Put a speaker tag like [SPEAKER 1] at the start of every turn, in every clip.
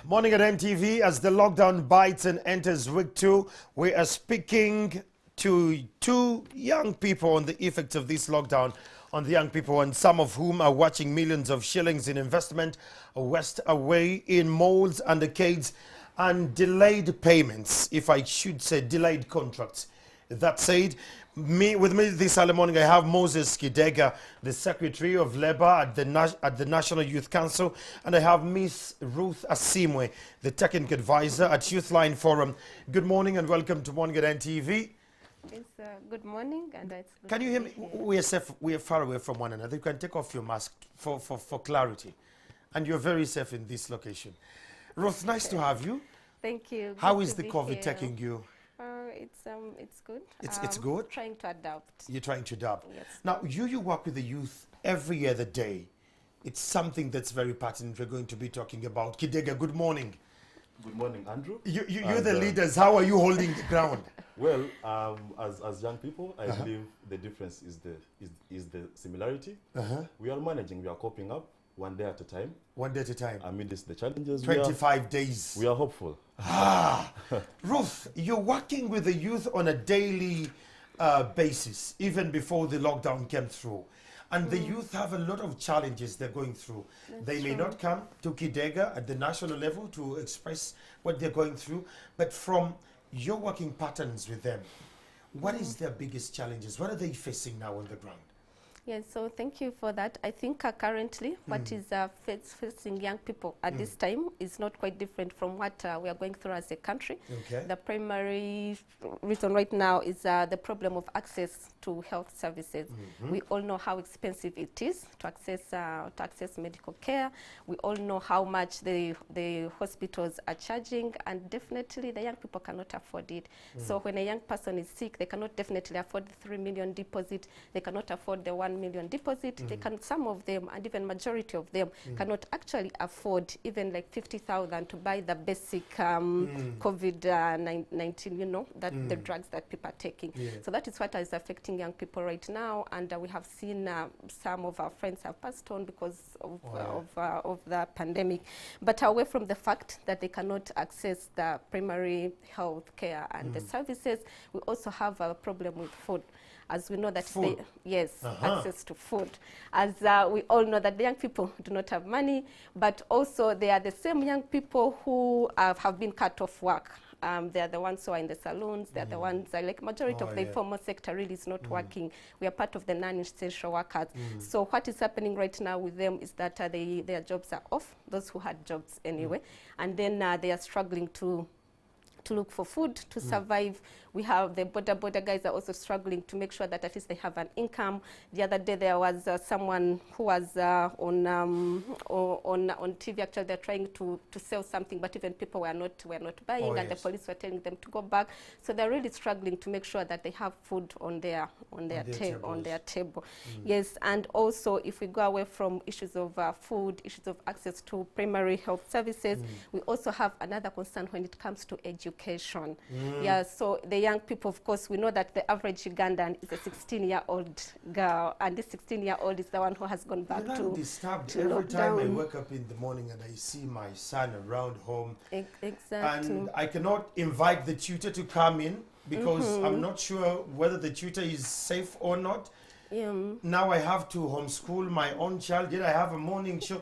[SPEAKER 1] Morning at MTV as the lockdown bites and enters week 2. We are speaking to two young people on the effects of this lockdown on the young people, and some of whom are watching millions of shillings in investment west away in malls and arcades and delayed payments, if I should say delayed contracts. That said, with me this early morning, I have Moses Kidega, the Secretary of Labour at the National Youth Council, and I have Miss Ruth Asimwe, the Technical Advisor at Youth Line Forum. Good morning and welcome to Morning at NTV.
[SPEAKER 2] It's good morning, and it's good.
[SPEAKER 1] Can you hear me? We are safe. We are far away from one another. You can take off your mask for clarity, and you're very safe in this location. Ruth, nice to have you.
[SPEAKER 2] Thank you.
[SPEAKER 1] How is the COVID taking you?
[SPEAKER 2] It's good.
[SPEAKER 1] It's good.
[SPEAKER 2] Trying to adapt.
[SPEAKER 1] You're trying to adapt.
[SPEAKER 2] Yes.
[SPEAKER 1] Now, you work with the youth every other day. It's something that's very pertinent. We're going to be talking about. Kidega, good morning.
[SPEAKER 3] Good morning, Andrew.
[SPEAKER 1] You're the leaders. How are you holding the ground?
[SPEAKER 3] Well, as young people, I believe the difference is the similarity. We are managing. We are coping up one day at a time.
[SPEAKER 1] One day at a time.
[SPEAKER 3] Amidst the challenges,
[SPEAKER 1] 25 days.
[SPEAKER 3] We are hopeful.
[SPEAKER 1] Ruth, you're working with the youth on a daily basis, even before the lockdown came through. And the youth have a lot of challenges they're going through. They may not come to Kidega at the national level to express what they're going through, but from your working patterns with them, what is their biggest challenges? What are they facing now on the ground?
[SPEAKER 2] Yes, so thank you for that. I think currently what is facing young people at this time is not quite different from what we are going through as a country.
[SPEAKER 1] Okay.
[SPEAKER 2] The primary reason right now is the problem of access to health services. We all know how expensive it is to access medical care. We all know how much the hospitals are charging, and definitely the young people cannot afford it. So when a young person is sick, they cannot definitely afford the 3 million deposit. They cannot afford the 1 million deposit. They can, some of them, and even majority of them, cannot actually afford even like 50,000 to buy the basic COVID-19, you know, that the drugs that people are taking.
[SPEAKER 1] Yeah.
[SPEAKER 2] So that is what is affecting young people right now, and we have seen some of our friends have passed on because of the pandemic. But away from the fact that they cannot access the primary health care and the services, we also have a problem with food. As we know that access to food. As we all know that the young people do not have money, but also they are the same young people who have been cut off work. They are the ones who are in the salons. They are the ones, like majority of the informal sector really is not working. We are part of the non-essential workers. So what is happening right now with them is that their jobs are off, those who had jobs anyway, and then they are struggling to look for food to survive. We have the border guys are also struggling to make sure that at least they have an income. The other day there was someone who was on TV. Actually, they're trying to sell something, but even people were not buying, and the police were telling them to go back. So they're really struggling to make sure that they have food on their table. Yes, and also if we go away from issues of food, issues of access to primary health services, we also have another concern when it comes to education. Yeah, so the young people, of course, we know that the average Ugandan is a 16-year-old girl, and this 16-year-old is the one who has gone back to
[SPEAKER 1] disturbed every time I wake up in the morning and I see my son around home.
[SPEAKER 2] Exactly.
[SPEAKER 1] And I cannot invite the tutor to come in because I'm not sure whether the tutor is safe or not. Now I have to homeschool my own child, yet I have a morning show.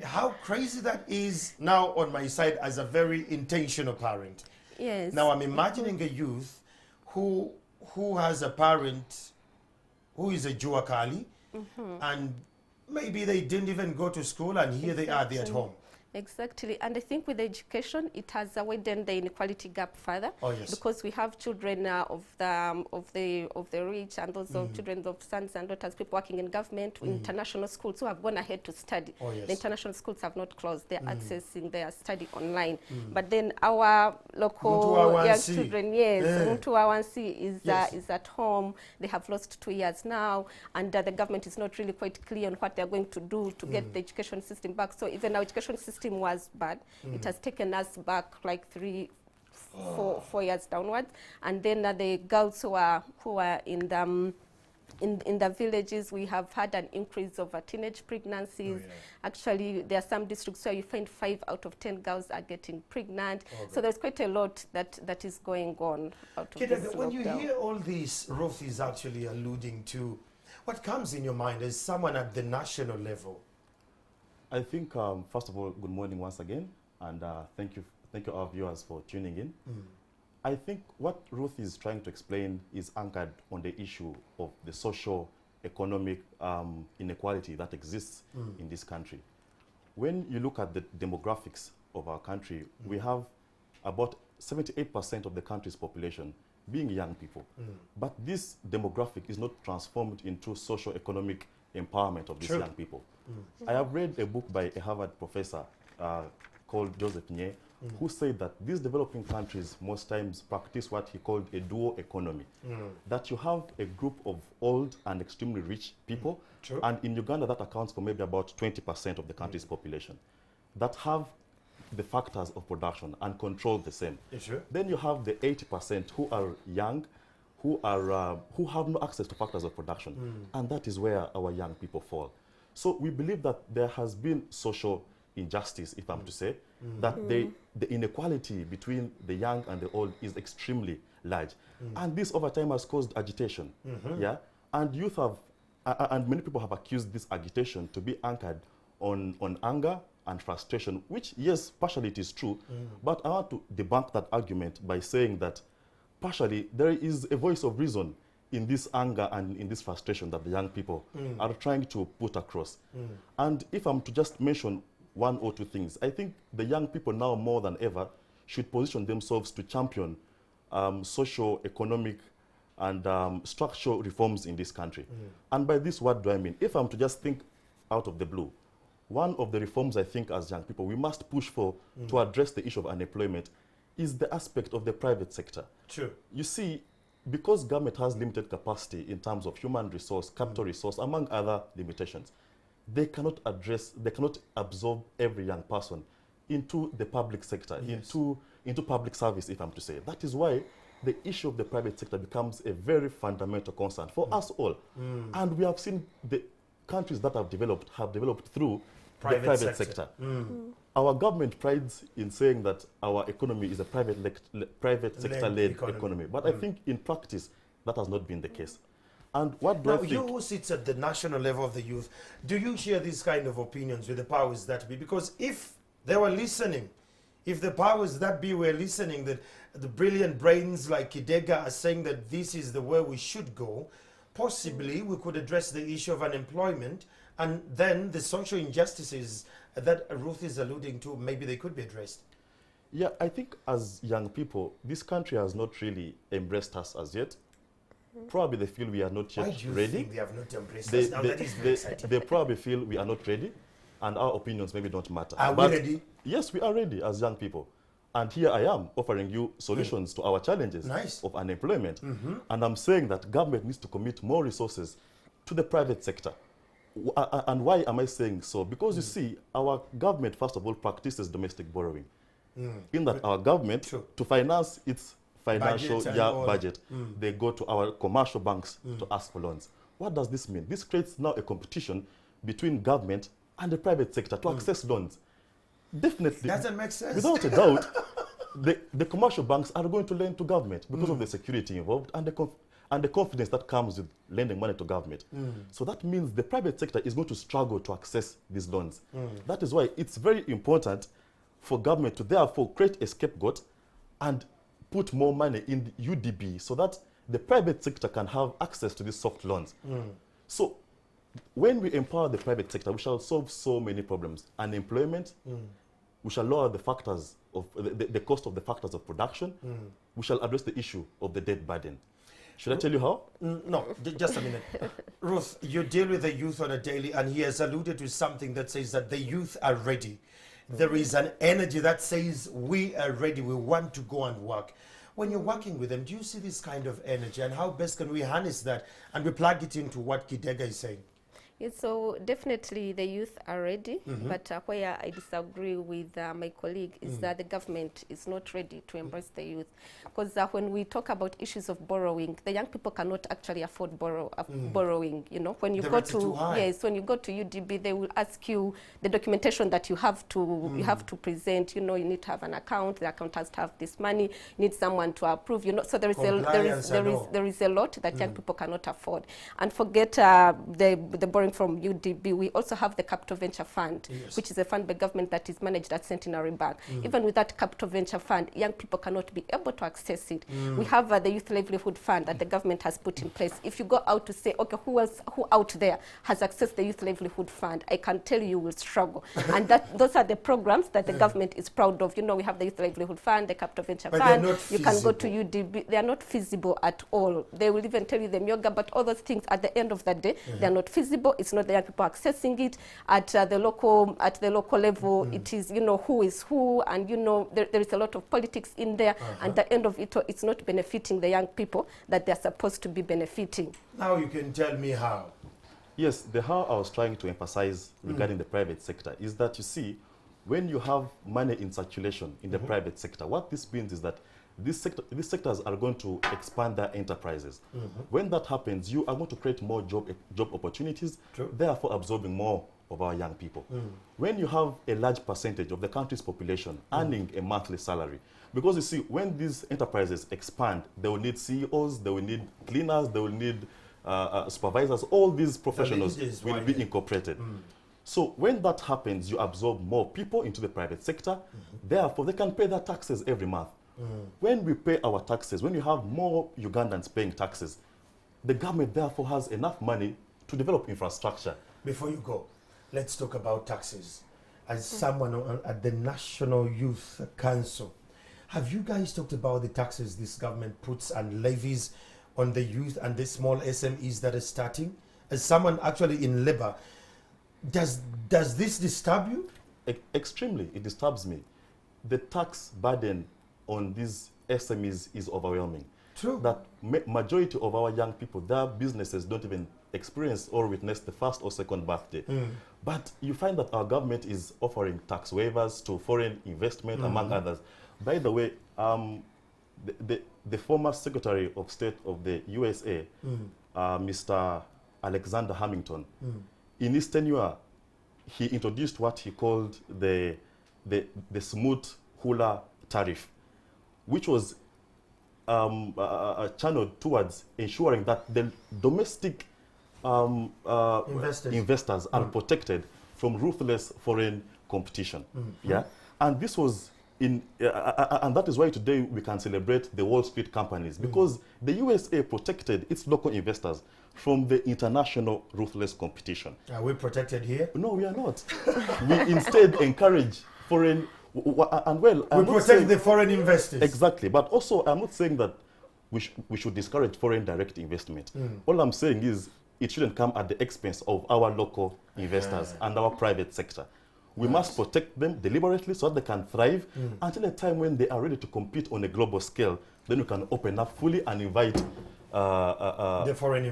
[SPEAKER 1] How crazy that is now on my side as a very intentional parent.
[SPEAKER 2] Yes.
[SPEAKER 1] Now I'm imagining a youth who has a parent who is a Juakali, and maybe they didn't even go to school, and here they are, they're at home.
[SPEAKER 2] Exactly, and I think with education, it has widened the inequality gap further.
[SPEAKER 1] Oh, yes.
[SPEAKER 2] Because we have children of the rich, and also children of sons and daughters, people working in government, international schools who have gone ahead to study.
[SPEAKER 1] Oh, yes.
[SPEAKER 2] The international schools have not closed; they're accessing their study online. But then our local young children, is at home. They have lost 2 years now, and the government is not really quite clear on what they're going to do to get the education system back. So even our education system was bad. It has taken us back like 4 years downwards, and then the girls who are in the in the villages, we have had an increase of teenage pregnancies.
[SPEAKER 1] Oh, yeah.
[SPEAKER 2] Actually, there are some districts where you find 5 out of 10 girls are getting pregnant. So there's quite a lot that is going on out of this
[SPEAKER 1] Kidaga, when you
[SPEAKER 2] lockdown.
[SPEAKER 1] hear all these, Ruth is actually alluding to, what comes in your mind as someone at the national level?
[SPEAKER 3] I think, first of all, good morning once again, and thank you our viewers for tuning in. I think what Ruth is trying to explain is anchored on the issue of the social, economic inequality that exists in this country. When you look at the demographics of our country, we have about 78% of the country's population being young people. But this demographic is not transformed into socio-economic empowerment of these young people. I have read a book by a Harvard professor called Joseph Nye, who said that these developing countries most times practice what he called a dual economy. That you have a group of old and extremely rich people, and in Uganda that accounts for maybe about 20% of the country's population, that have the factors of production and control the same. Then you have the 80% who are young, who have no access to factors of production, and that is where our young people fall. So we believe that there has been social injustice, if I'm to say, that the inequality between the young and the old is extremely large. And this over time has caused agitation. Yeah? And youth have, and many people have accused this agitation to be anchored on anger and frustration, which, yes, partially it is true, but I want to debunk that argument by saying that partially there is a voice of reason in this anger and in this frustration that the young people are trying to put across. And if I'm to just mention one or two things, I think the young people now more than ever should position themselves to champion socio-economic and structural reforms in this country. And by this, what do I mean? If I'm to just think out of the blue, one of the reforms I think as young people we must push for to address the issue of unemployment is the aspect of the private sector. You see, because government has limited capacity in terms of human resource, capital resource, among other limitations, they cannot absorb every young person into the public sector, into public service, if I'm to say. That is why the issue of the private sector becomes a very fundamental concern for us all. And we have seen the countries that have developed through the private sector. Our government prides in saying that our economy is a private sector-led economy. But I think in practice, that has not been the case. And what do I think?
[SPEAKER 1] You who sits at the national level of the youth, do you share these kind of opinions with the powers that be? Because if they were listening, if the powers that be were listening, that the brilliant brains like Kidega are saying that this is the way we should go, possibly we could address the issue of unemployment, and then the social injustices that Ruth is alluding to, maybe they could be addressed.
[SPEAKER 3] Yeah, I think as young people, this country has not really embraced us as yet. Probably they feel we are not yet
[SPEAKER 1] Why do you
[SPEAKER 3] ready.
[SPEAKER 1] think they have not embraced us? Now that is very exciting.
[SPEAKER 3] They probably feel we are not ready, and our opinions maybe don't matter.
[SPEAKER 1] Are we ready?
[SPEAKER 3] Yes, we are ready as young people. And here I am offering you solutions to our challenges of unemployment. And I'm saying that government needs to commit more resources to the private sector. And why am I saying so? Because you see, our government, first of all, practices domestic borrowing. In that our government, to finance its financial budget, they go to our commercial banks to ask for loans. What does this mean? This creates now a competition between government and the private sector to access loans. Definitely.
[SPEAKER 1] Doesn't make sense.
[SPEAKER 3] Without a doubt, the commercial banks are going to lend to government because of the security involved and the confidence that comes with lending money to government. So that means the private sector is going to struggle to access these loans. That is why it's very important for government to therefore create a scapegoat and put more money in the UDB so that the private sector can have access to these soft loans. So when we empower the private sector, we shall solve so many problems. Unemployment, we shall lower the factors of the cost of the factors of production. We shall address the issue of the debt burden. Should I tell you how?
[SPEAKER 1] No, just a minute. Ruth, you deal with the youth on a daily, and he has alluded to something that says that the youth are ready. There is an energy that says we are ready, we want to go and work. When you're working with them, do you see this kind of energy, and how best can we harness that and we plug it into what Kidega is saying?
[SPEAKER 2] Yes, so definitely the youth are ready, but where I disagree with my colleague is that the government is not ready to embrace the youth. Because when we talk about issues of borrowing, the young people cannot actually afford borrowing. You know, when you go to when you go to UDB, they will ask you the documentation that you have to present. You know, you need to have an account. The account has to have this money. You need someone to approve. You know, so there is a lot that young people cannot afford. And forget the borrowing from UDB. We also have the Capital Venture Fund, which is a fund by government that is managed at Centenary Bank. Even with that Capital Venture Fund, young people cannot be able to access it. We have the Youth Livelihood Fund that the government has put in place. If you go out to say, okay, who out there has accessed the Youth Livelihood Fund, I can tell you will struggle. And those are the programs that the government is proud of. You know, we have the Youth Livelihood Fund, the Capital Venture Fund. You can go to UDB. They are not feasible at all. They will even tell you the yoga, but all those things at the end of the day, they are not feasible. It's not the young people accessing it at the local level. It is, you know, who is who, and you know there is a lot of politics in there. And at the end of it, it's not benefiting the young people that they're supposed to be benefiting.
[SPEAKER 1] Now you can tell me how.
[SPEAKER 3] Yes, the how I was trying to emphasize regarding the private sector is that, you see, when you have money in circulation in the private sector, what this means is that these sectors are going to expand their enterprises. When that happens, you are going to create more job opportunities, therefore absorbing more of our young people. When you have a large percentage of the country's population earning a monthly salary, because you see, when these enterprises expand, they will need CEOs, they will need cleaners, they will need supervisors, all these professionals will be incorporated. So when that happens, you absorb more people into the private sector, therefore they can pay their taxes every month. When we pay our taxes, when you have more Ugandans paying taxes, the government therefore has enough money to develop infrastructure.
[SPEAKER 1] Before you go, let's talk about taxes. As someone at the National Youth Council, have you guys talked about the taxes this government puts and levies on the youth and the small SMEs that are starting? As someone actually in labor, does this disturb you?
[SPEAKER 3] Extremely, it disturbs me. The tax burden on these SMEs is overwhelming.
[SPEAKER 1] True.
[SPEAKER 3] That majority of our young people, their businesses don't even experience or witness the first or second birthday. But you find that our government is offering tax waivers to foreign investment, among others. By the way, the former Secretary of State of the USA, Mr. Alexander Hamilton, in his tenure, he introduced what he called the smooth hula tariff, which was channeled towards ensuring that the domestic investors are protected from ruthless foreign competition. Yeah, and this was and that is why today we can celebrate the Wall Street companies, because the USA protected its local investors from the international ruthless competition.
[SPEAKER 1] Are we protected here?
[SPEAKER 3] No, we are not. We instead encourage foreign we
[SPEAKER 1] protect the foreign investors.
[SPEAKER 3] Exactly, but also I'm not saying that we should discourage foreign direct investment. All I'm saying is it shouldn't come at the expense of our local investors and our private sector. We must protect them deliberately so that they can thrive until a time when they are ready to compete on a global scale. Then we can open up fully and invite
[SPEAKER 1] the foreign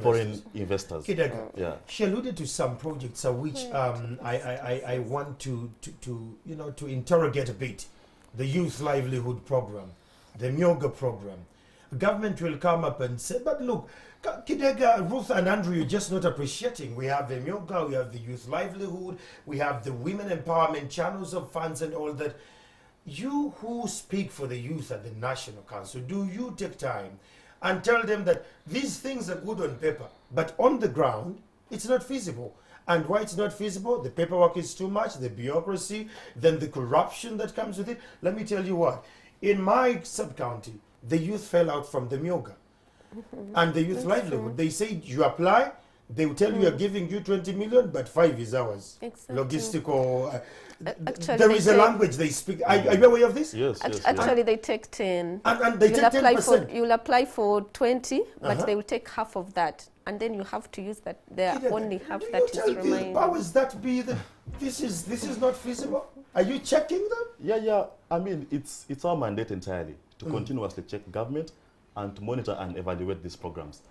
[SPEAKER 3] investors.
[SPEAKER 1] Kidega,
[SPEAKER 3] yeah.
[SPEAKER 1] She alluded to some projects which I want to interrogate a bit. The Youth Livelihood Program, the Myoga Program. Government will come up and say, but look, Kidega, Ruth and Andrew, you're just not appreciating. We have the Myoga, we have the Youth Livelihood, we have the Women Empowerment channels of funds and all that. You who speak for the youth at the National Council, do you take time and tell them that these things are good on paper, but on the ground, it's not feasible? And why it's not feasible? The paperwork is too much, the bureaucracy, then the corruption that comes with it. Let me tell you what, in my sub-county, the youth fell out from the Myoga. And the Youth Livelihood, they say you apply, they will tell you are giving you 20 million, but 5 is ours.
[SPEAKER 2] Exactly.
[SPEAKER 1] Logistical.
[SPEAKER 2] Actually,
[SPEAKER 1] there is a language they speak. Are you aware of this?
[SPEAKER 3] Yes.
[SPEAKER 2] Actually, they take 10.
[SPEAKER 1] And they take 10%.
[SPEAKER 2] You'll apply for 20, but they will take half of that. And then you have to use that. There are only half that is remaining.
[SPEAKER 1] How is that be that this is not feasible? Are you checking them?
[SPEAKER 3] Yeah. I mean, it's our mandate entirely to continuously check government and to monitor and evaluate these programs.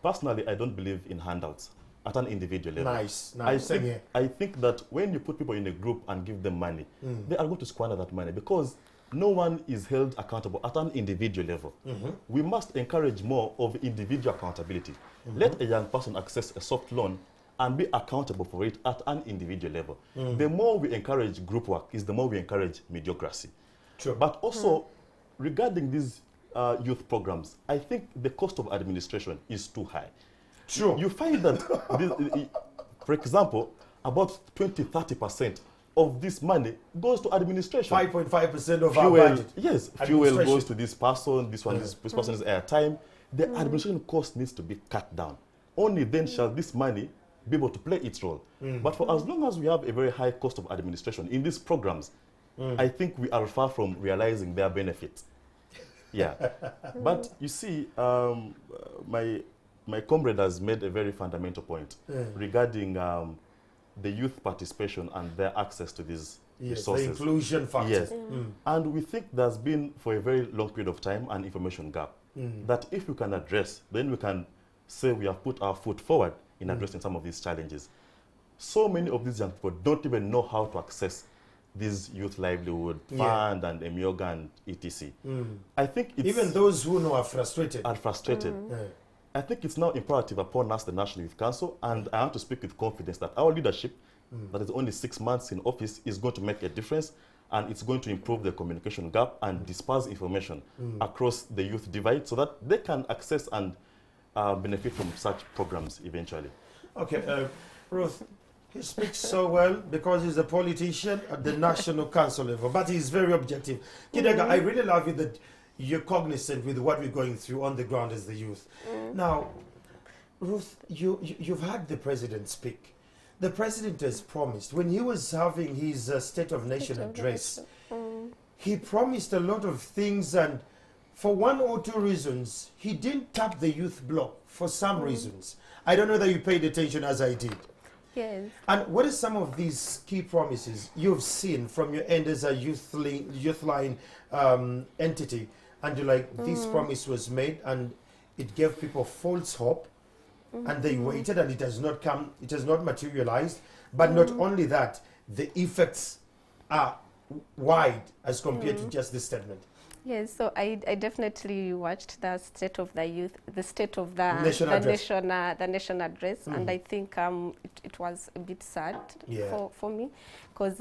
[SPEAKER 3] Personally, I don't believe in handouts. at an individual level.
[SPEAKER 1] Nice. Same here.
[SPEAKER 3] I think that when you put people in a group and give them money, they are going to squander that money because no one is held accountable at an individual level. We must encourage more of individual accountability. Let a young person access a soft loan and be accountable for it at an individual level. The more we encourage group work is the more we encourage mediocrity.
[SPEAKER 1] True.
[SPEAKER 3] But also, regarding these youth programs, I think the cost of administration is too high.
[SPEAKER 1] True.
[SPEAKER 3] You find that, for example, about 20–30% of this money goes to administration.
[SPEAKER 1] 5.5% of our
[SPEAKER 3] Fuel,
[SPEAKER 1] budget.
[SPEAKER 3] yes, fuel goes to this person, this person's airtime. The administration cost needs to be cut down. Only then shall this money be able to play its role. But for as long as we have a very high cost of administration in these programs, I think we are far from realizing their benefits. Yeah. But you see, my comrade has made a very fundamental point regarding the youth participation and their access to these resources.
[SPEAKER 1] The inclusion factor.
[SPEAKER 3] Yes. And we think there's been, for a very long period of time, an information gap that if we can address, then we can say we have put our foot forward in addressing some of these challenges. So many of these young people don't even know how to access this youth livelihood fund and Emioga and etc. I think it's
[SPEAKER 1] even those who know are frustrated.
[SPEAKER 3] I think it's now imperative upon us, the National Youth Council, and I want to speak with confidence that our leadership, that is only 6 months in office, is going to make a difference, and it's going to improve the communication gap and disperse information across the youth divide so that they can access and benefit from such programs eventually.
[SPEAKER 1] Okay, Ruth, he speaks so well because he's a politician at the National Council level, but he's very objective. Kidega, I really love it that you're cognizant with what we're going through on the ground as the youth. Now, Ruth, you've had the president speak. The president has promised, when he was having his State of Nation address, he promised a lot of things, and for one or two reasons, he didn't tap the youth bloc for some reasons. I don't know that you paid attention as I did.
[SPEAKER 2] Yes.
[SPEAKER 1] And what are some of these key promises you've seen from your end as a youth line entity? And you're like, this promise was made and it gave people false hope, and they waited and it has not come, it has not materialized. But not only that, the effects are wide as compared to just this statement.
[SPEAKER 2] Yes, so I definitely watched the state of the youth, the state of the
[SPEAKER 1] nation
[SPEAKER 2] address, and I think it was a bit sad for me, because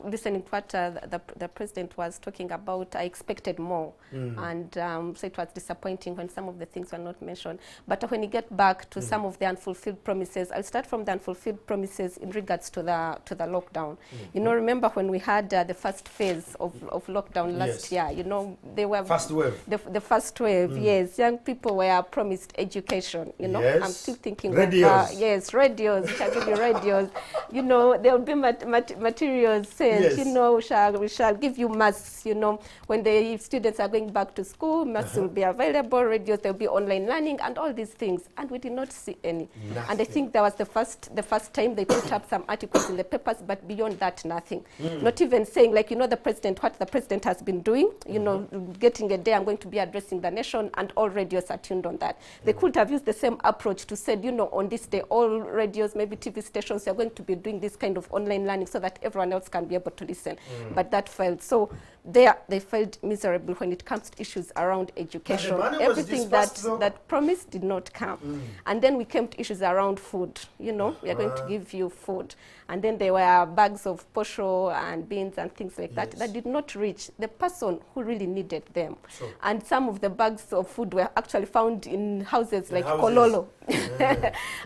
[SPEAKER 2] listening to what the president was talking about, I expected more, and so it was disappointing when some of the things were not mentioned. But when you get back to some of the unfulfilled promises, I'll start from the unfulfilled promises in regards to the lockdown. You know, remember when we had the first phase of lockdown last year, you know, they were
[SPEAKER 1] first wave.
[SPEAKER 2] The first wave, yes. Young people were promised education, you know.
[SPEAKER 1] Yes.
[SPEAKER 2] I'm still thinking
[SPEAKER 1] radios.
[SPEAKER 2] Of, yes, radios, we shall give you radios. You know, there will be materials sent, you know, we shall give you masks, you know. When the students are going back to school, masks will be available, radios, there will be online learning and all these things. And we did not see any.
[SPEAKER 1] Nothing.
[SPEAKER 2] And I think that was the first time they put up some articles in the papers, but beyond that, nothing. Not even saying, like, you know, what the president has been doing, you know, getting a day I'm going to be addressing the nation, and all radios are tuned on that. They could have used the same approach to say, you know, on this day, all radios, maybe TV stations, are going to be doing this kind of online learning so that everyone else can be able to listen. But that failed. So they failed miserable when it comes to issues around education. Everything that promised did not come. And then we came to issues around food. You know, we are going to give you food. And then there were bags of posho and beans and things like that did not reach the person who really needed them. Sure. And some of the bags of food were actually found in houses like Kololo.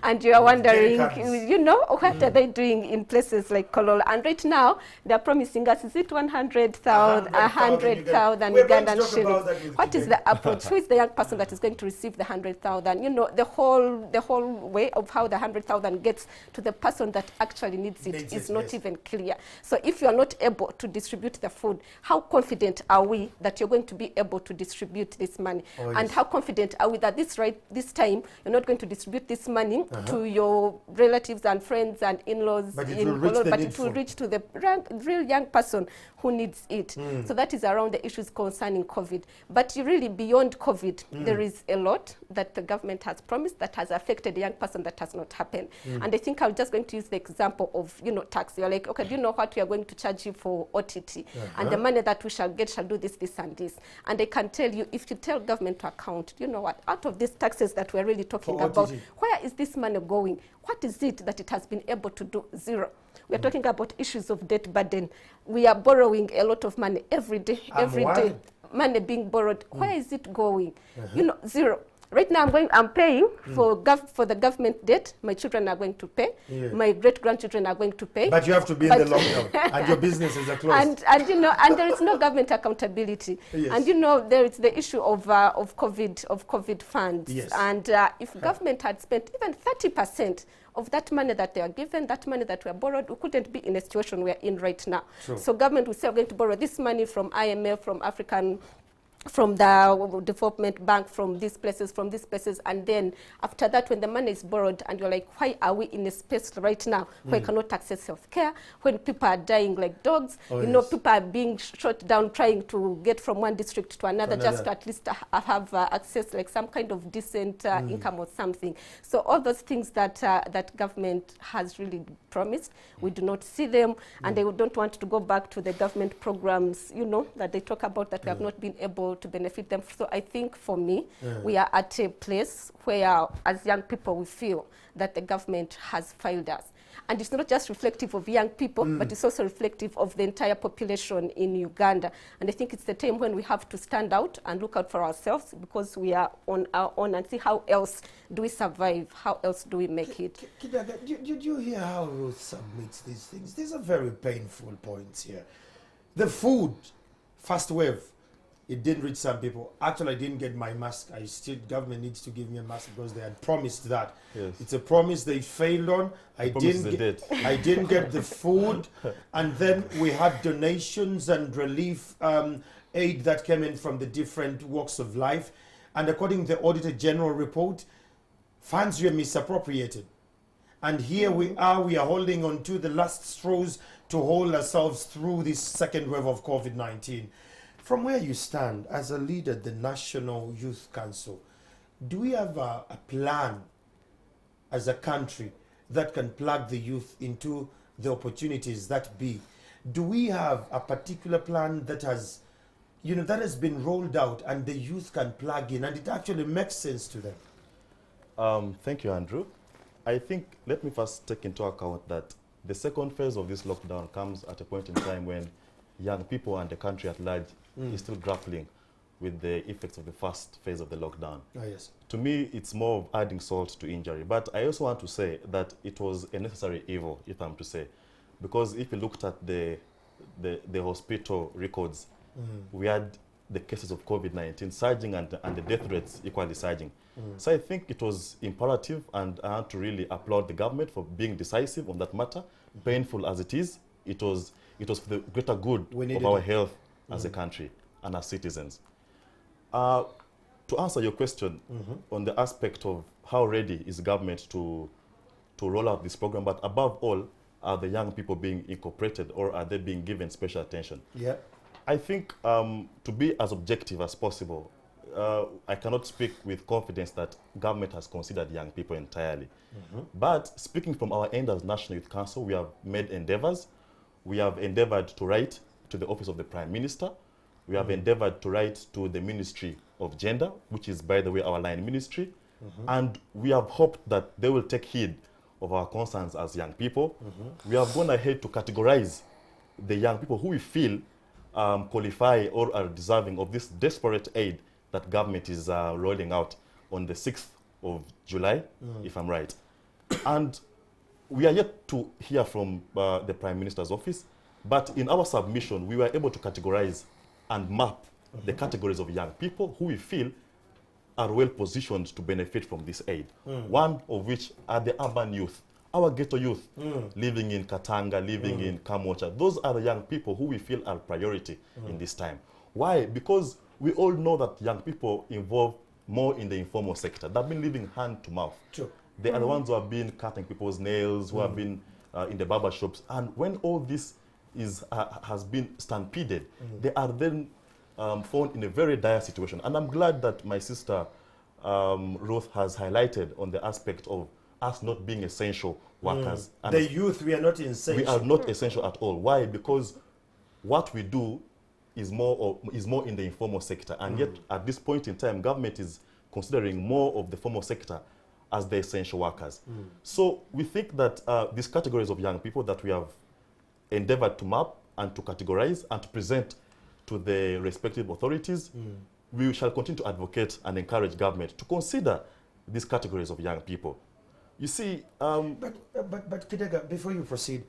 [SPEAKER 2] And you are wondering, you know, what are they doing in places like Kololo? And right now, they're promising us, is it 100,000, 100,000 Ugandan shillings? What is the approach? Who is the young person that is going to receive the 100,000? You know, the whole way of how the 100,000 gets to the person that actually needs it is not even clear. So if you are not able to distribute the food, how confident are we that you're going to be able to distribute this money? And how confident are we that this time you're not going to distribute this money to your relatives and friends and in-laws, but it will reach to the real young person who needs it? So that is around the issues concerning COVID. But really beyond COVID, there is a lot that the government has promised that has affected a young person that has not happened. And I think I'm just going to use the example of, tax. You're like, okay, do you know what we are going to charge you for OTT? And the money that we shall get shall do this, this, and this. And I can tell you, if you tell government to account, you know what, out of these taxes that we're really talking about, where is this money going? What is it that it has been able to do? Zero. We're talking about issues of debt burden. We are borrowing a lot of money every day, every day. Money being borrowed. Where is it going? Zero. Right now, I'm paying for the government debt. My children are going to pay. My great-grandchildren are going to pay.
[SPEAKER 1] But you have to be in the lockdown, and your businesses are closed.
[SPEAKER 2] And there is no government accountability. And there is the issue of COVID funds. And if government had spent even 30% of that money that they are given, that money that we are borrowed, we couldn't be in a situation we're in right now. So government will say we're going to borrow this money from IMF, from the development bank, from these places, and then after that, when the money is borrowed, and you're like, why are we in a space right now where you cannot access healthcare, when people are dying like dogs, people are being shot down trying to get from one district to another, just to at least have access, like some kind of decent income or something. So all those things that that government has really promised, we do not see them, and they don't want to go back to the government programs, that they talk about, that we have not been able to benefit them. So I think for me, we are at a place where as young people we feel that the government has failed us. And it's not just reflective of young people, but it's also reflective of the entire population in Uganda. And I think it's the time when we have to stand out and look out for ourselves, because we are on our own, and see how else do we survive, how else do we make it.
[SPEAKER 1] Kidaga, did you hear how Ruth submits these things? These are very painful points here. The food, first wave, it didn't reach some people. Actually, I didn't get my mask. Government needs to give me a mask because they had promised that. It's a promise they failed on. I didn't get the food. And then we had donations and relief aid that came in from the different walks of life. And according to the Auditor General report, funds were misappropriated. And here we are holding on to the last straws to hold ourselves through this second wave of COVID-19. From where you stand as a leader at the National Youth Council, do we have a plan as a country that can plug the youth into the opportunities that be? Do we have a particular plan that has, that has been rolled out and the youth can plug in and it actually makes sense to them?
[SPEAKER 3] Thank you, Andrew. I think, let me first take into account that the second phase of this lockdown comes at a point in time when young people and the country at large is still grappling with the effects of the first phase of the lockdown. To me, it's more of adding salt to injury. But I also want to say that it was a necessary evil, if I'm to say, because if you looked at the hospital records, we had the cases of COVID-19 surging and the death rates equally surging. So I think it was imperative, and I want to really applaud the government for being decisive on that matter. Painful as it is, it was for the greater good of our health as a country and as citizens. To answer your question on the aspect of how ready is government to roll out this program, but above all, are the young people being incorporated, or are they being given special attention? I think to be as objective as possible, I cannot speak with confidence that government has considered young people entirely. But speaking from our end as National Youth Council, we have made endeavors. We have endeavored to write to the Office of the Prime Minister. We have endeavored to write to the Ministry of Gender, which is, by the way, our line ministry. And we have hoped that they will take heed of our concerns as young people. We have gone ahead to categorize the young people who we feel qualify or are deserving of this desperate aid that government is rolling out on the 6th of July, if I'm right. And we are yet to hear from the Prime Minister's office, but in our submission, we were able to categorize and map the categories of young people who we feel are well positioned to benefit from this aid. One of which are the urban youth, our ghetto youth, living in Katanga, living in Kamocha. Those are the young people who we feel are priority in this time. Why? Because we all know that young people involve more in the informal sector. They've been living hand to mouth. They are the ones who have been cutting people's nails, who have been in the barber shops. And when all this has been stampeded, they are then found in a very dire situation. And I'm glad that my sister Ruth has highlighted on the aspect of us not being essential workers. And
[SPEAKER 1] the youth, we are not essential.
[SPEAKER 3] we are not essential at all. Why? Because what we do is more in the informal sector, and yet at this point in time, government is considering more of the formal sector as the essential workers. So we think that these categories of young people that we have endeavored to map and to categorize and to present to the respective authorities, we shall continue to advocate and encourage government to consider these categories of young people. You see,
[SPEAKER 1] but Kidega, before you proceed,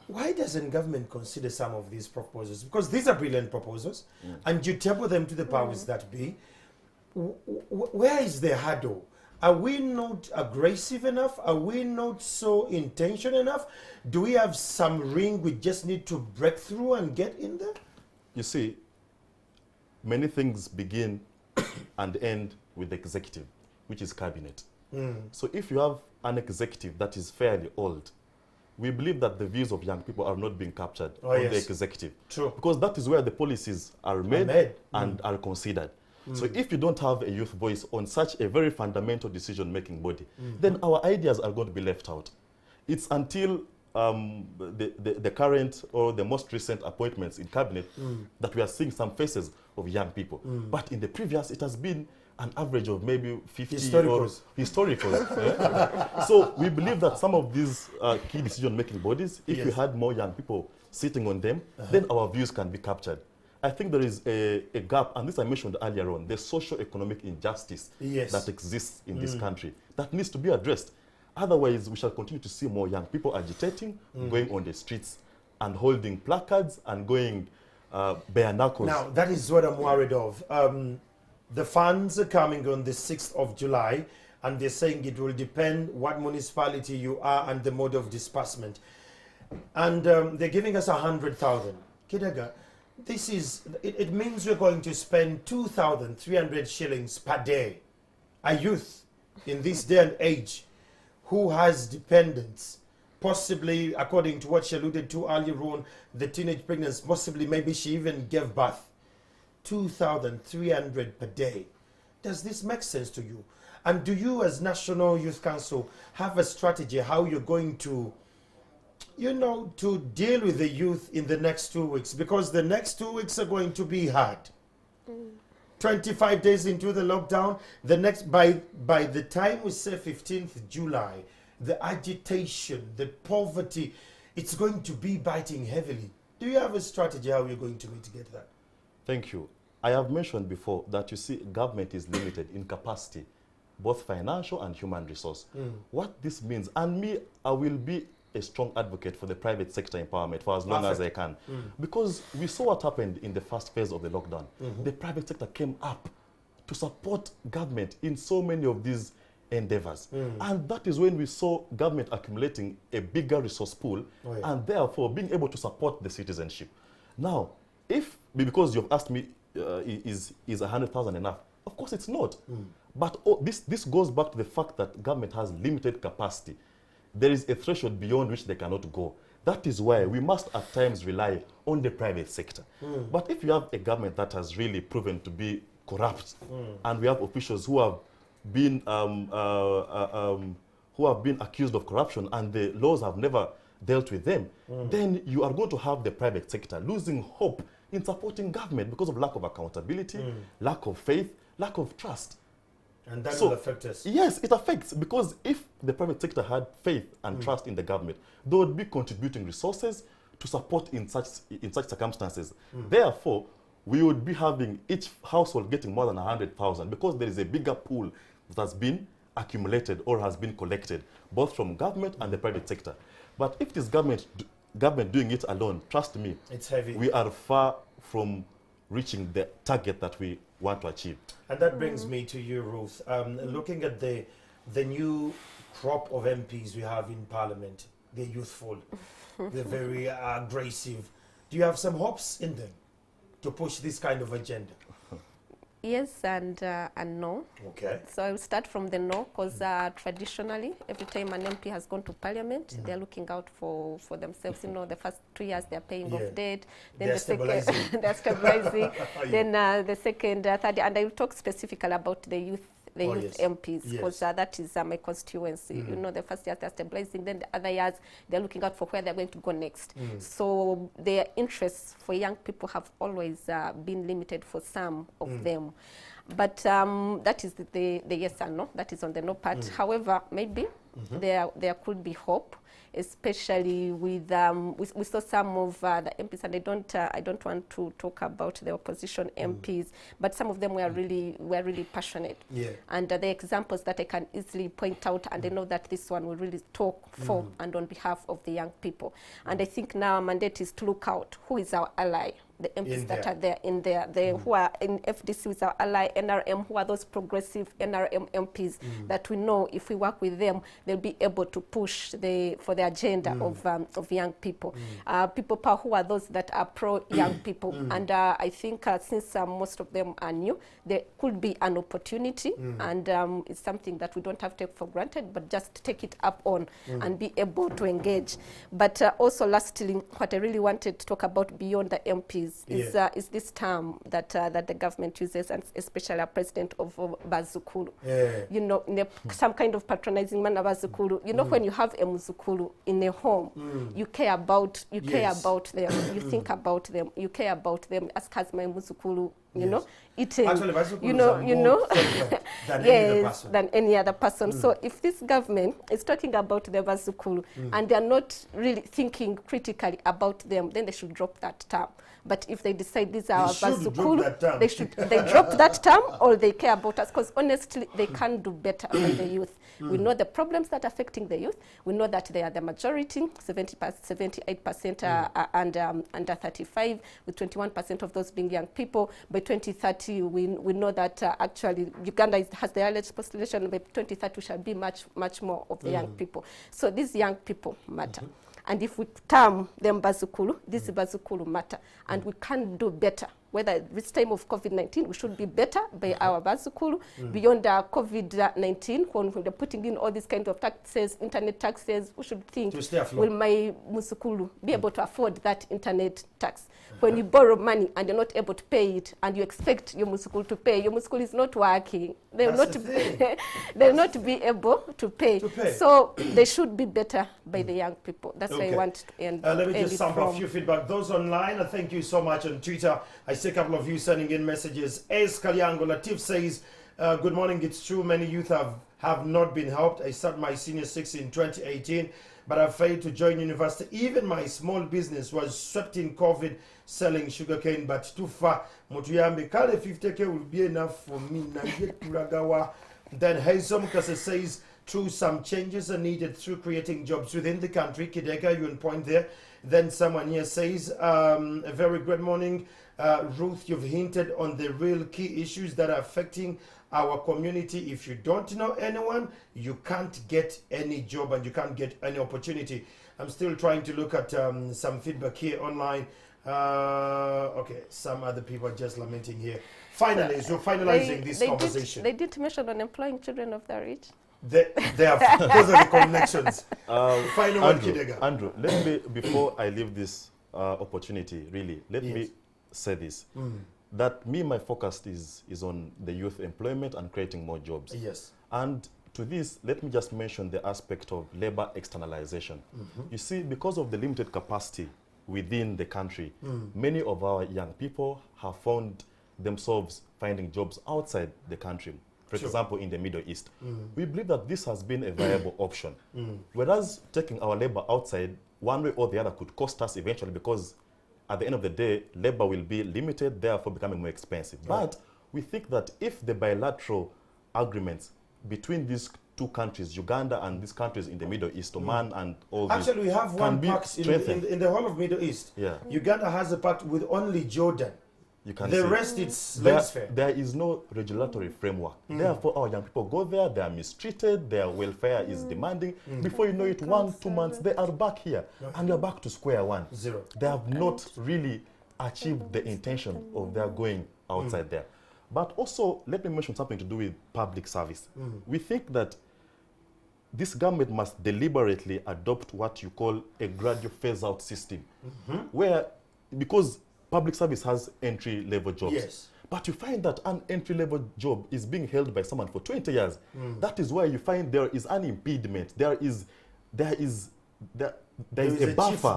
[SPEAKER 1] why doesn't government consider some of these proposals? Because these are brilliant proposals, and you table them to the powers that be. Where is the hurdle? Are we not aggressive enough? Are we not so intentional enough? Do we have some ring we just need to break through and get in there?
[SPEAKER 3] you see, many things begin and end with the executive, which is cabinet. So if you have an executive that is fairly old, we believe that the views of young people are not being captured on the executive.
[SPEAKER 1] True.
[SPEAKER 3] Because that is where the policies are made and are considered. So if you don't have a youth voice on such a very fundamental decision-making body, then our ideas are going to be left out. It's until the current or the most recent appointments in cabinet that we are seeing some faces of young people. But in the previous, it has been an average of maybe 50 historicals. So we believe that some of these key decision-making bodies, if we had more young people sitting on them, then our views can be captured. I think there is a gap, and this I mentioned earlier on, the socio-economic injustice that exists in this country that needs to be addressed. Otherwise, we shall continue to see more young people agitating, going on the streets and holding placards and going bare knuckles.
[SPEAKER 1] Now, that is what I'm worried of. The funds are coming on the 6th of July, and they're saying it will depend what municipality you are and the mode of disbursement. And they're giving us 100,000. Kidega, this is, it means we're going to spend 2,300 shillings per day. A youth in this day and age who has dependents, possibly, according to what she alluded to earlier on, the teenage pregnancy, possibly maybe she even gave birth. 2,300 per day. Does this make sense to you? And do you, as National Youth Council, have a strategy how you're going to, you know, to deal with the youth in the next 2 weeks? Because the next 2 weeks are going to be hard. 25 days into the lockdown, the next, by the time we say 15th July, the agitation, the poverty, it's going to be biting heavily. Do you have a strategy how you're going to mitigate that?
[SPEAKER 3] Thank you. I have mentioned before that you see government is limited in capacity, both financial and human resource. What this means, and me, I will be a strong advocate for the private sector empowerment for as long as I can. Because we saw what happened in the first phase of the lockdown. The private sector came up to support government in so many of these endeavors. And that is when we saw government accumulating a bigger resource pool and therefore being able to support the citizenship. Now, if, because you've asked me, is 100,000 enough? Of course it's not. But this goes back to the fact that government has limited capacity. There is a threshold beyond which they cannot go. That is why we must at times rely on the private sector. But if you have a government that has really proven to be corrupt, and we have officials who have been accused of corruption and the laws have never dealt with them, then you are going to have the private sector losing hope in supporting government because of lack of accountability, lack of faith, lack of trust.
[SPEAKER 1] And that will affect us.
[SPEAKER 3] Yes, it affects, because if the private sector had faith and trust in the government, they would be contributing resources to support in such circumstances. Therefore, we would be having each household getting more than 100,000 because there is a bigger pool that has been accumulated or has been collected, both from government and the private sector. But if it is government doing it alone, trust me,
[SPEAKER 1] it's heavy.
[SPEAKER 3] We are far from reaching the target that we want to achieve. And
[SPEAKER 1] that brings me to you, Ruth. Looking at the new crop of MPs we have in Parliament, they're youthful, they're very aggressive. Do you have some hopes in them to push this kind of agenda?
[SPEAKER 2] Yes and no.
[SPEAKER 1] Okay.
[SPEAKER 2] So I'll start from the no, because traditionally, every time an MP has gone to Parliament, they're looking out for themselves. You know, the first 2 years they're paying off debt, then
[SPEAKER 1] They're
[SPEAKER 2] the second
[SPEAKER 1] stabilizing.
[SPEAKER 2] they're stabilizing, then the second, third, and I will talk specifically about the youth. The youth MPs, because that is my constituency. You know, the first year they're stabilizing, then the other years they're looking out for where they're going to go next. So their interests for young people have always been limited for some of them. But that is the yes and no. That is on the no part. However, maybe there could be hope, especially with we saw some of the MPs, and I don't want to talk about the opposition MPs, but some of them were really passionate. And the examples that I can easily point out, and I know that this one will really talk for and on behalf of the young people. And I think now our mandate is to look out who is our ally. The MPs that are there in there, who are in FDC with our ally NRM, who are those progressive NRM MPs that we know if we work with them, they'll be able to push for the agenda of young people. People power, who are those that are pro young people, and I think since most of them are new, there could be an opportunity, and it's something that we don't have to take for granted, but just take it up on and be able to engage. But also, lastly, what I really wanted to talk about beyond the MPs is this term that the government uses, and especially our president of Bazukulu. You know, in some kind of patronizing manner, Bazukulu. You know, when you have a Muzukulu in a home, you care about them, you think about them, you care about them. As my Muzukulu, you know, eating,
[SPEAKER 1] actually,
[SPEAKER 2] than any other person. So if this government is talking about the Bazukulu and they are not really thinking critically about them, then they should drop that term. But if they decide these are our Bazukulu, they drop that term, or they care about us, because honestly, they can do better for the youth. We know the problems that are affecting the youth. We know that they are the majority, 78% are under 35, with 21% of those being young people. By 2030, we know that actually Uganda has the earliest population. By 2030, we shall be much more of the young people. So these young people matter. And if we term them Bazukulu, this Bazukulu matter. And we can do better. Whether this time of COVID-19, we should be better by our Bazukulu. Beyond COVID-19, when we're putting in all these kinds of taxes, internet taxes, we should think, will my Musukulu be able to afford that internet tax? When you borrow money and you're not able to pay it, and you expect your Musukulu to pay, your Musukulu is not working. They'll not be able to pay. So they should be better by the young people. That's why I want to end.
[SPEAKER 1] Let me just sample a few feedback. Those online, thank you so much on Twitter. I see a couple of you sending in messages. Es Kalyango Latif says, good morning, it's true, many youth have not been helped. I started my senior 6 in 2018, but I failed to join university. Even my small business was swept in COVID, selling sugarcane, but too far. Mutuyambe, Kale 50K will be enough for me. Then Haysom Kase says, true, some changes are needed through creating jobs within the country. Kideka, you on point there. Then someone here says, a very good morning. Ruth, you've hinted on the real key issues that are affecting our community. If you don't know anyone, you can't get any job and you can't get any opportunity. I'm still trying to look at some feedback here online. Okay, some other people are just lamenting here. Finally, so finalizing this conversation.
[SPEAKER 2] They didn't mention on employing children of the rich.
[SPEAKER 1] They have those are the connections. Final one, Kidega.
[SPEAKER 3] Andrew, let me, before I leave this opportunity, really, let me say this. That my focus is on the youth employment and creating more jobs.
[SPEAKER 1] Yes.
[SPEAKER 3] And to this, let me just mention the aspect of labor externalization. You see, because of the limited capacity within the country, many of our young people have found themselves finding jobs outside the country. For example, in the Middle East. We believe that this has been a viable option. Whereas taking our labor outside, one way or the other, could cost us eventually, because at the end of the day, labor will be limited, therefore becoming more expensive. But we think that if the bilateral agreements between these two countries, Uganda and these countries in the Middle East, Oman and all these,
[SPEAKER 1] actually, we have one pact in the whole of Middle East. Uganda has a pact with only Jordan.
[SPEAKER 3] You can
[SPEAKER 1] the
[SPEAKER 3] see
[SPEAKER 1] rest it's laissez-faire.
[SPEAKER 3] There is no regulatory framework. Therefore, our young people go there, they are mistreated, their welfare is demanding. Before you know it, 1-2 months, they are back here. And you're back to square one.
[SPEAKER 1] Zero.
[SPEAKER 3] They have not really achieved the intention of their going outside there. But also, let me mention something to do with public service. We think that this government must deliberately adopt what you call a gradual phase-out system, where, because public service has entry-level jobs,
[SPEAKER 1] Yes.
[SPEAKER 3] but you find that an entry-level job is being held by someone for 20 years. That is why you find there is an impediment. There is a buffer.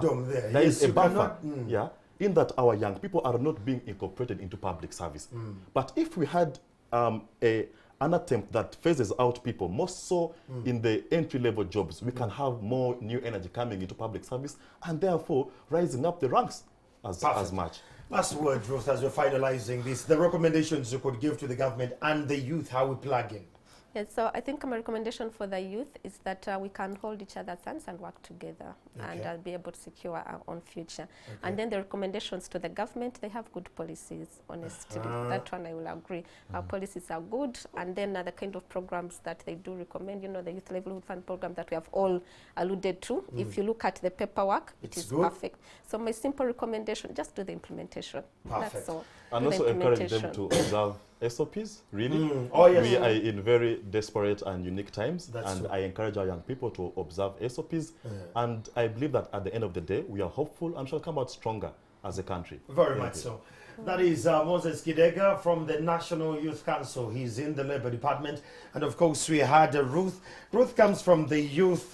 [SPEAKER 3] There is a buffer. Yeah, in that our young people are not being incorporated into public service. But if we had an attempt that phases out people, more so in the entry-level jobs, we can have more new energy coming into public service and therefore rising up the ranks as much.
[SPEAKER 1] Last word, Ruth, as we're finalizing this, the recommendations you could give to the government and the youth, how we plug in.
[SPEAKER 2] Yes, so I think my recommendation for the youth is that we can hold each other's hands and work together and be able to secure our own future. And then the recommendations to the government, they have good policies, honestly. That one I will agree. Our policies are good, and then the kind of programs that they do recommend, you know, the Youth Livelihood Fund program that we have all alluded to. If you look at the paperwork, it is
[SPEAKER 1] good.
[SPEAKER 2] perfect. So my simple recommendation, just do the implementation.
[SPEAKER 1] Perfect.
[SPEAKER 2] That's all.
[SPEAKER 3] And
[SPEAKER 2] Do the
[SPEAKER 3] also encourage them
[SPEAKER 2] implementation.
[SPEAKER 3] to observe SOPs, really.
[SPEAKER 1] Oh, yes.
[SPEAKER 3] We are in very desperate and unique times,
[SPEAKER 1] That's
[SPEAKER 3] and
[SPEAKER 1] true.
[SPEAKER 3] I encourage our young people to observe SOPs. And I believe that at the end of the day, we are hopeful and shall come out stronger as a country.
[SPEAKER 1] Very much so. That is Moses Kidega from the National Youth Council. He's in the Labour Department. And of course, we had Ruth. Ruth comes from the youth,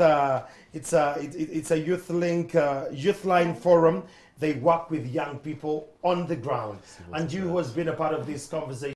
[SPEAKER 1] it's a youth link, youth line forum. They work with young people on the ground. And you who has been a part of this conversation.